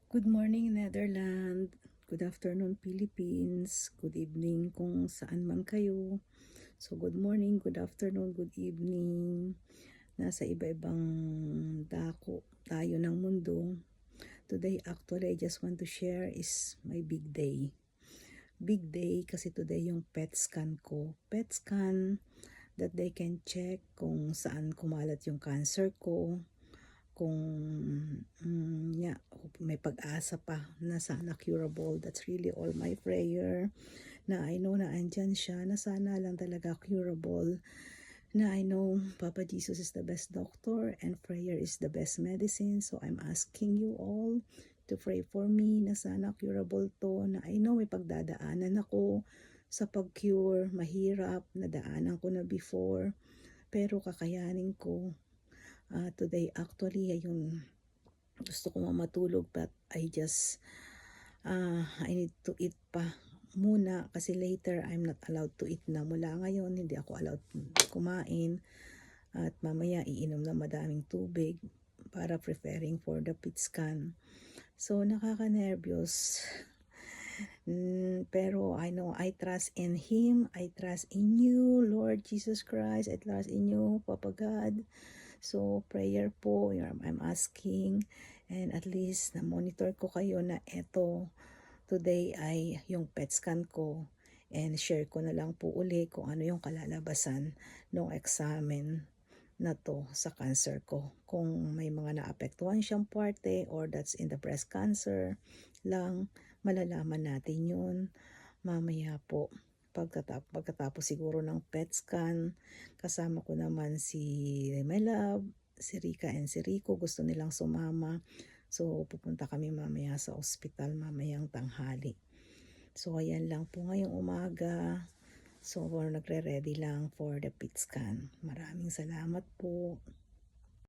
Good morning, Netherlands. Good afternoon, Philippines. Good evening kung saan man kayo. So, good morning, good afternoon, good evening. Nasa iba-ibang dako tayo ng mundo. Today, actually, I just want to share is my big day. Big day kasi today yung PET scan ko. PET scan that they can check kung saan kumalat yung cancer ko, kung may pag-asa pa na sana curable. That's really all my prayer, na I know na andyan siya, na sana lang talaga curable, na I know Papa Jesus is the best doctor and prayer is the best medicine. So I'm asking you all to pray for me na sana curable to, na I know may pagdadaanan ako sa pag-cure, mahirap, nadaanan ko na before, pero kakayanin ko. Today actually, ayun, gusto ko matulog but I need to eat pa muna kasi later I'm not allowed to eat na. Mula ngayon hindi ako allowed kumain at mamaya iinom na madaming tubig para preparing for the PET scan. So nakaka-nervyos. Pero I know I trust in Him, I trust in you, Lord Jesus Christ, I trust in you, Papa God. So prayer po, I'm asking, and at least na-monitor ko kayo na eto, today ay yung PET scan ko, and share ko na lang po uli kung ano yung kalalabasan ng examen na to sa cancer ko. Kung may mga naapektuhan siyang parte or that's in the breast cancer lang, malalaman natin yun mamaya po. Pagkatapos siguro ng PET scan, kasama ko naman si my love, si Rika and si Rico, gusto nilang sumama. So pupunta kami mamaya sa ospital mamayang tanghali. So ayan lang po ngayong umaga. So nagre-ready lang for the PET scan. Maraming salamat po.